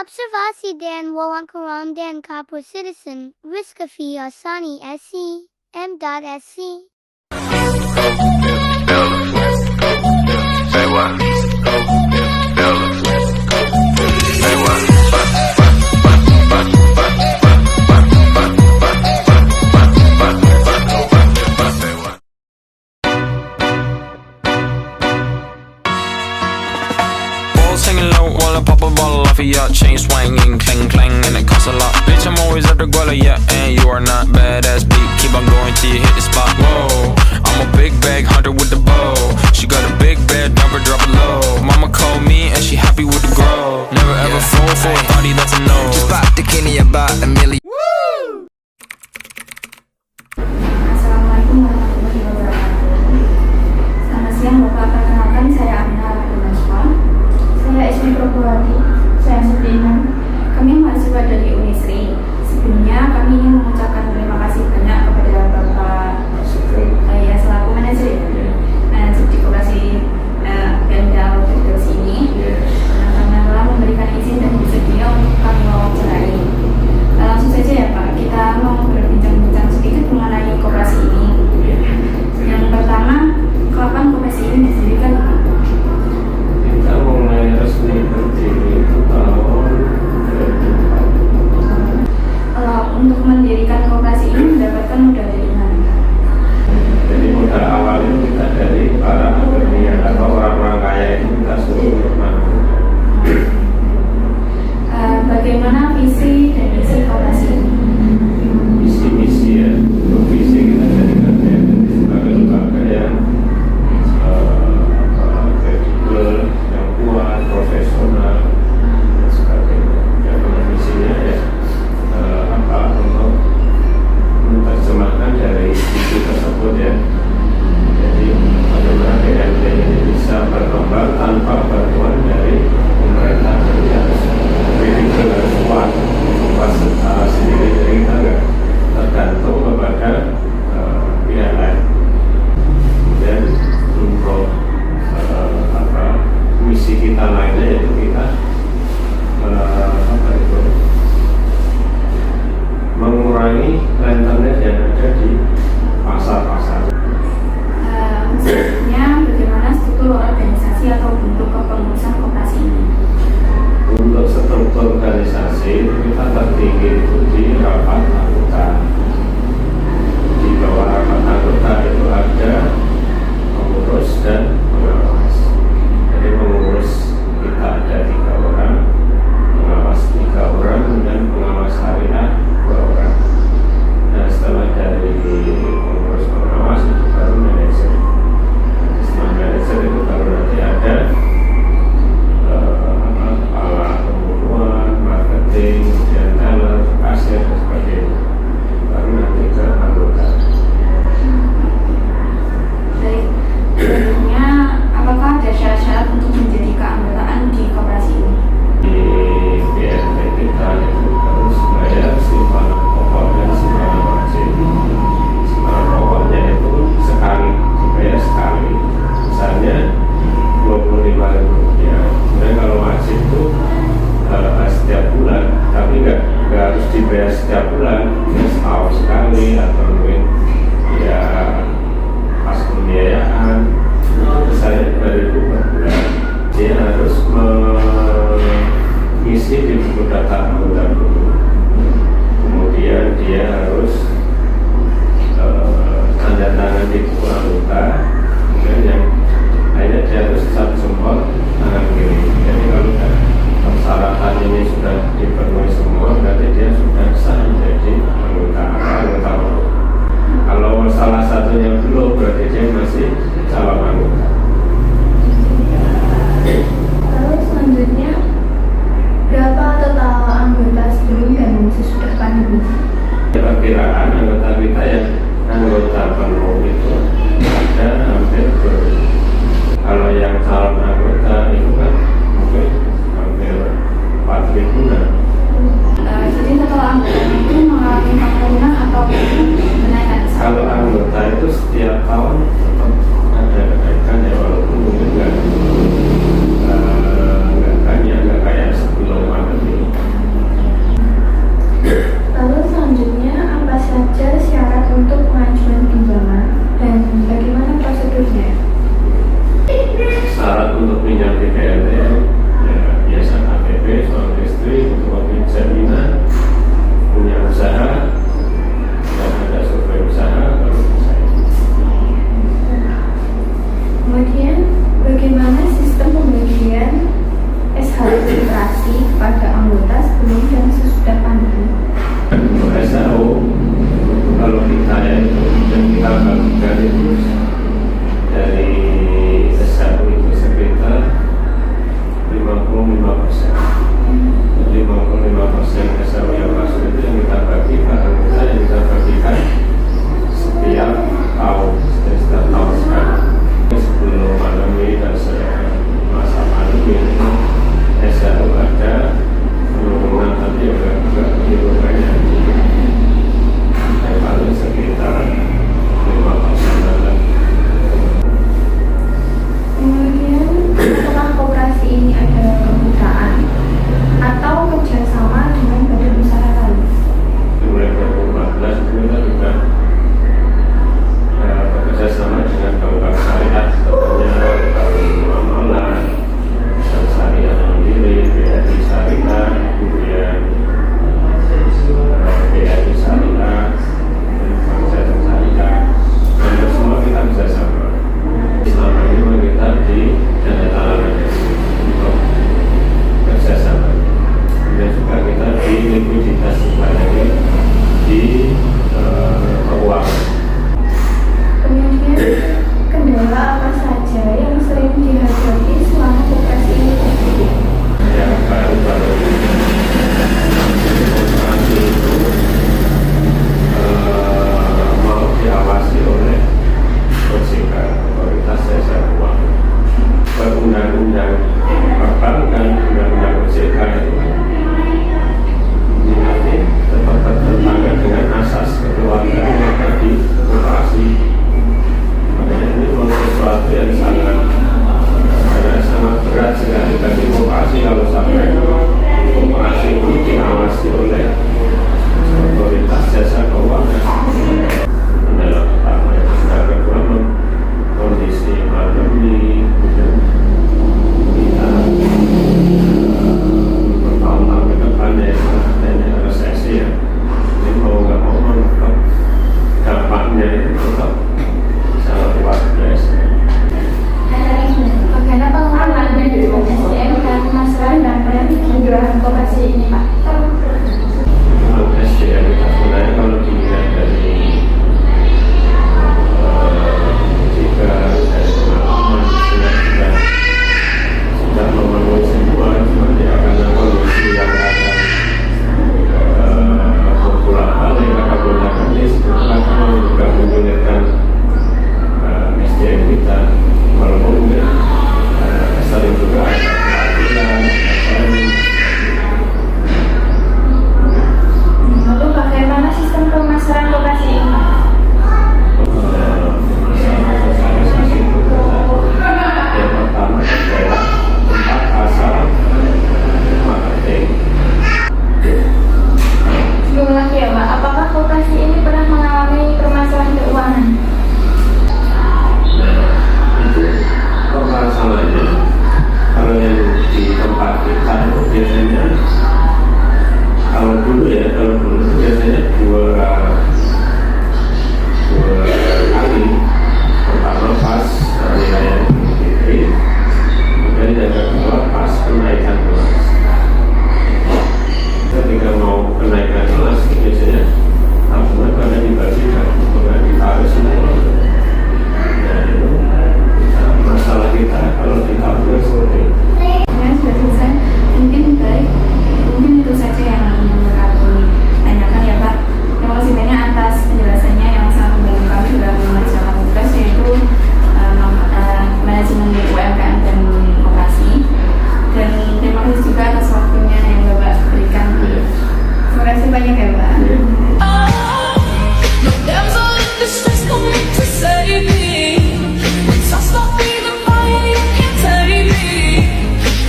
Observasi dan wawancara dan Kapur Citizen, Rizkafi Asani SC, M.Sc. Say what? Say what? Singing low while I pop a bottle off of ya. Chain swinging, clang clang, and it costs a lot. Bitch, I'm always at the guala, yeah, and you are not badass beat. Keep on going till you hit the spot. Whoa, I'm a big bag hunter with the bow. She got a big bed, never drop it low. Mama called me and she happy with the grow. Never ever fall for a body that's a no. Just pop the Kenny about a million. Assalamualaikum warahmatullahi wabarakatuh. Selamat siang Bapak, perkenalkan saya Amina Ramadhanaswa. Saya Ismi Probohati, saya Sudinan. Kami mahasiswa dari Unisri. Sebelumnya kami ingin mengucapkan terima kasih banyak kepada Bapak selaku manajer di Koperasi Pemda Provinsi ini karena telah memberikan izin dan bersedia untuk kami wawancarai. Langsung saja ya Pak, kita mau berbincang-bincang sedikit mengenai koperasi ini. Yang pertama, kapan koperasi ini didirikan Pak? Kita mulai resmi berdiri itu tahun 2004. Untuk mendirikan koperasi ini mendapatkan modal dari mana? Jadi modal awal itu kita dari para agremian atau orang-orang kaya itu kita suruh untuk menanggung. Bagaimana visi dan misi koperasi ini? Visi-misi ya, untuk visi kita jadikan sebagai lembaga yang kredibel, yang kuat, profesional, dan sebagainya. Yang misinya ya untuk menerjemahkan dari visi tersebut ya. Jadi bagaimana BNP ini bisa berkembang tanpa bantuan dari pemerintah. Jadi harus kredibel, harus kuat secara sendiri, jadi kita nggak tergantung kepada pihak lain. Kemudian untuk misi kita lainnya yaitu kita mengurangi rentenir yang ada di pasar-pasar. Selanjutnya, bagaimana struktur organisasi atau bentuk kepengurusan koperasi ini? Untuk struktur organisasi kita tertinggi itu di rapat anggota. Di bawah rapat anggota itu ada pengurus dan pengawas. Jadi pengurus kita ada 3 orang, pengawas 3 orang, dan pengawas harian 2 orang. Nah setelah dari pengurus pengawas itu baru manajer. Setelah manajer itu baru nanti ada kepala pembunuhan, marketing, kemudian teller, kasir, dan sebagainya. Baru nanti ke anggota. Baik, selanjutnya, apakah ada syarat-syarat untuk menjadi keanggotaan di koperasi ini? Di BNP kita itu harus bayar simpanan pokok dan simpanan wajib. Simpanan pokoknya itu sekali, dibayar sekali. Misalnya Rp25. Kemudian kalau wajib itu setiap bulan, tapi nggak harus dibayar setiap bulan, ya setahun sekali atau mungkin ya pas pembiayaan itu saya dari per bulan. Dia harus mengisi di buku data anggota dulu, kemudian dia harus tanda tangan di buku anggota, kemudian yang lainnya dia harus satu jempol tangan kiri. Jadi kalau persyaratan ini sudah dipenuhi semua, berarti dia sudah sah menjadi anggota umum. Kalau salah satunya belum, berarti dia masih calon anggota. Lalu selanjutnya, berapa total anggota sebelum dan sesudah pandemi? Perkiraan anggota kita yang anggota penuh itu ada hampir kalau yang calon anggota itu kan mungkin hampir 4.000-an. Jadi total anggota itu mengalami penurunan atau kenaikan? Kalau anggota itu setiap tahun tetap ada kenaikan ya, walaupun mungkin nggak banyak, nggak kayak sebelum pandemi. di keuangan. Kemudian kendala apa saja yang sering dihadapi selama koperasi ini? Yang baru-baru koperasi itu mau diawasi oleh OJK, Otoritas Jasa Keuangan. Undang-undang perbankan, undang-undang OJK itu nanti tetap bertentangan dengan asas kekeluargaan yang ada di koperasi. Makanya ini sesuatu yang sangat berat sekali bagi koperasi kalau sampai koperasi itu diawasi oleh Otoritas Jasa Keuangan. Adalah pertama yang sudah kedua kondisi pandemi, kita bertahun-tahun ke depan ya adanya resesi ya. Jadi mau nggak mau tetap dampaknya itu tetap sangat luar biasa. Bagaimana pengelolaan dari SDM dan masalah dan penjualan koperasi ini, Pak? SDM kita sebenarnya kalau dilihat dari jika dari pengalaman sudah memenuhi semua, cuma dia akan kondisi yang akan berulang kali akan menggunakan sebetulnya akan juga menggunakan SDM kita walaupun sering juga ada keadilan. Lalu bagaimana sistem pemasaran koperasi ini? Yang pertama adalah tempat asal marketing. Sebelum lagi ya, Pak, apakah koperasi ini pernah mengalami permasalahan keuangan? Itu permasalahannya kalau yang di tempat kita itu biasanya kalau dulu itu biasanya dua kali. Pertama pas nilai Fitri, kemudian yang kedua pas kenaikan kelas. Ketika mau kenaikan kelas biasanya tabungan pada dibagikan, bukan ditarik semua. Nah itu masalah kita kalau ditabung seperti itu. Ya, sudah selesai. Mungkin itu saja yang kami tanyakan ya, Pak. Terima kasih banyak atas penjelasannya yang sangat membantu kami dalam mengerjakan tugas, yaitu manajemen UMKM dan koperasi. Dan terima kasih juga atas waktunya yang Bapak berikan. Terima kasih banyak ya, Pak. No damsel in distress coming to save me. When I stop breathing fire, you can't take me.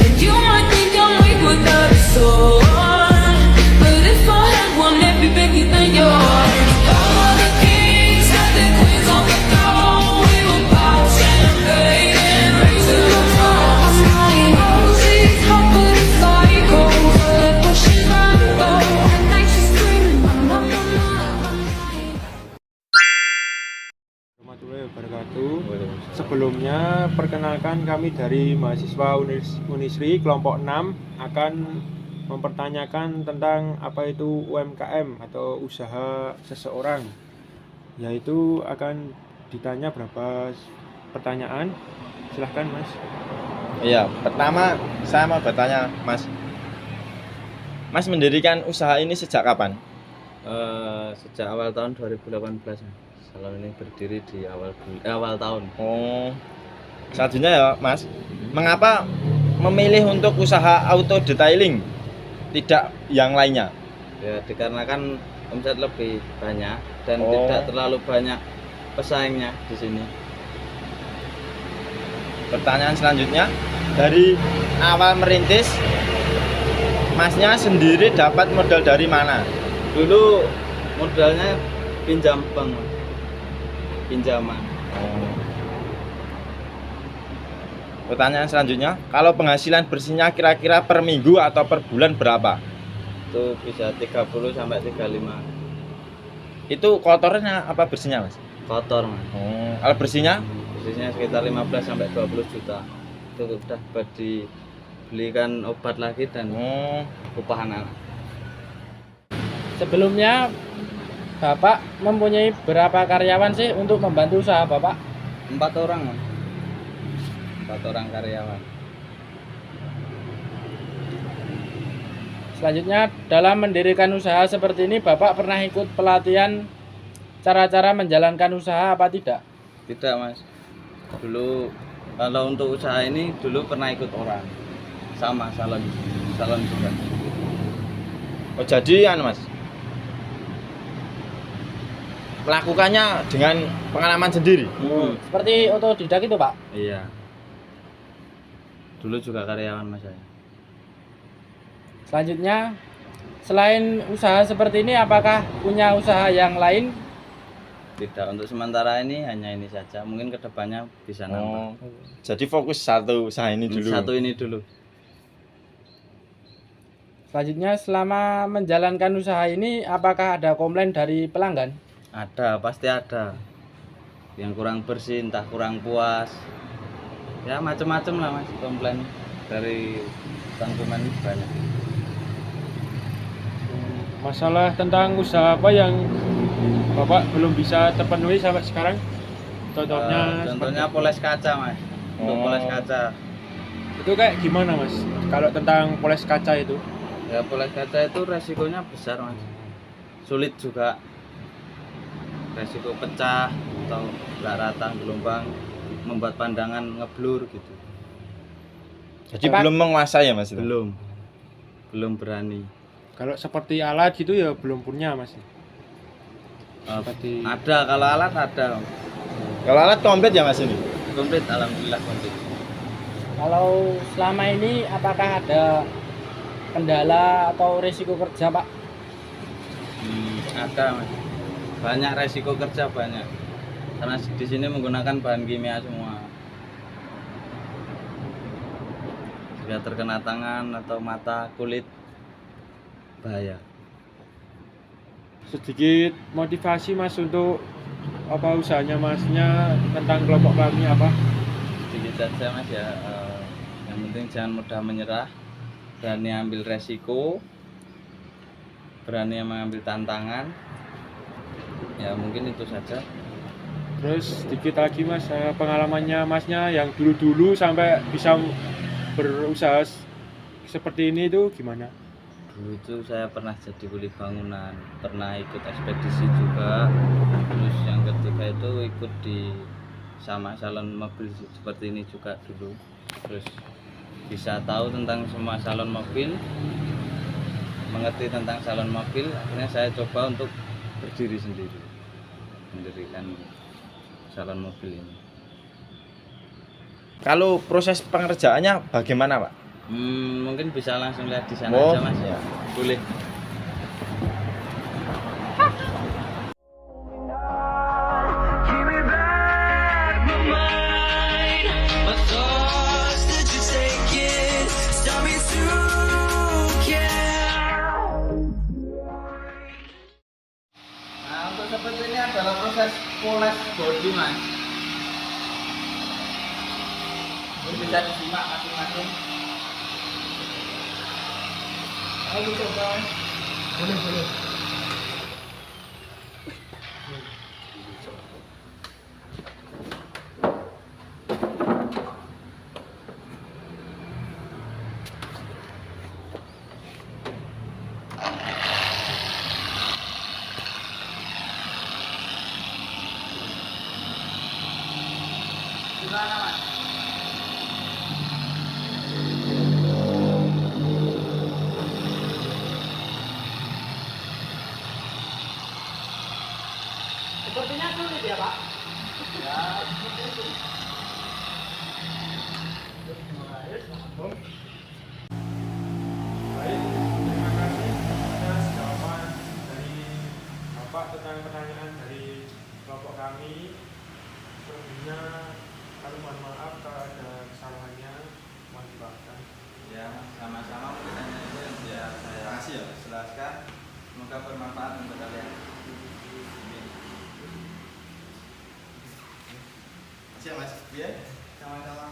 And you might think I'm weak without a soul, but if I had one, it'd be bigger than yours. All of the kings had their queens on the throne. We will pop champagne and raise to the toast. Rosie's hot but it's psycho, but pushing back though. At night she's screaming, mama, mama. Warahmatullahi wabarakatuh. Sebelumnya perkenalkan kami dari mahasiswa Unisri kelompok 6 akan mempertanyakan tentang apa itu UMKM atau usaha seseorang. Yaitu akan ditanya berapa pertanyaan. Silahkan Mas. Iya, pertama saya mau bertanya, Mas. Mas mendirikan usaha ini sejak kapan? Sejak awal tahun 2018. Salon ini berdiri di awal tahun. Oh. Selanjutnya ya, Mas. Mengapa memilih untuk usaha auto detailing, tidak yang lainnya? Ya dikarenakan omset lebih banyak dan Oh. tidak terlalu banyak pesaingnya di sini. Pertanyaan selanjutnya, dari awal merintis, Masnya sendiri dapat modal dari mana? Dulu modalnya pinjam bank, Mas. Pinjaman. Pertanyaan selanjutnya, kalau penghasilan bersihnya kira-kira per minggu atau per bulan berapa? Itu bisa 30 sampai 35 Itu kotornya apa bersihnya, Mas? kotor, Mas. Kalau bersihnya? Bersihnya sekitar 15 sampai 20 juta. Itu udah buat dibelikan obat lagi dan upah anak. Sebelumnya Bapak mempunyai berapa karyawan sih untuk membantu usaha Bapak? 4 orang, Mas. 4 orang karyawan. Selanjutnya, dalam mendirikan usaha seperti ini, Bapak pernah ikut pelatihan cara-cara menjalankan usaha apa tidak? Tidak, Mas. Dulu kalau untuk usaha ini dulu pernah ikut orang. Sama salon juga. Oh, jadi Mas, melakukannya dengan pengalaman sendiri. Seperti otodidak itu, Pak? Iya. Dulu juga karyawan, Mas saya. Selanjutnya, selain usaha seperti ini, apakah punya usaha yang lain? Tidak, untuk sementara ini hanya ini saja. Mungkin kedepannya bisa nambah. Jadi fokus satu usaha ini dulu. Satu ini dulu. Selanjutnya, selama menjalankan usaha ini, apakah ada komplain dari pelanggan? Ada, pasti ada. Yang kurang bersih, entah kurang puas. Ya macam-macam lah, Mas, komplain dari konsumen banyak. Masalah tentang usaha apa yang Bapak belum bisa terpenuhi sampai sekarang? Contohnya Contohnya poles kaca, Mas. Untuk poles kaca. itu kayak gimana, Mas? Kalau tentang poles kaca itu? Ya poles kaca itu resikonya besar, Mas. Sulit juga. Resiko pecah atau nggak rata gelombang, membuat pandangan ngeblur gitu. Jadi belum menguasai ya, Mas? Itu? Belum berani. Kalau seperti alat gitu ya belum punya, Mas. Seperti Ada, kalau alat ada. Kalau alat komplit ya, Mas ini? Komplit, alhamdulillah komplit. Kalau selama ini, apakah ada kendala atau risiko kerja, Pak? Ada, Mas. Banyak resiko kerja, banyak. Karena di sini menggunakan bahan kimia semua. Jika terkena tangan atau mata, kulit, bahaya. sedikit motivasi, Mas, untuk apa usahanya Masnya tentang kelompok kami apa? Sedikit saja, Mas, ya. Yang penting jangan mudah menyerah, berani ambil resiko, berani mengambil tantangan. Ya mungkin itu saja. Terus sedikit lagi, Mas, pengalamannya Masnya yang dulu-dulu sampai bisa berusaha seperti ini itu gimana? Dulu itu saya pernah jadi kuli bangunan, pernah ikut ekspedisi juga. Terus yang ketiga itu ikut di sama salon mobil seperti ini juga dulu. Terus bisa tahu tentang semua salon mobil, mengerti tentang salon mobil. Akhirnya saya coba untuk berdiri sendiri, mendirikan salon mobil ini. Kalau proses pengerjaannya bagaimana, Pak? Mungkin bisa langsung lihat di sana aja, Mas. Ya. Boleh. Nah, untuk seperti ini adalah proses poles body, Mas. Ini bisa disimak masing-masing. Ayo coba. Boleh. Gimana, Mas? Sepertinya sulit ya, Pak? Ya, Baik, terima kasih atas jawaban dari Bapak tentang pertanyaan dari kelompok kami. Sebelumnya kami mohon maaf kalau ada kesalahannya, mohon dimaafkan. ya, sama-sama. Mungkin hanya itu yang bisa saya jelaskan. Semoga bermanfaat untuk kalian. Masih, Mas? Iya, sama-sama.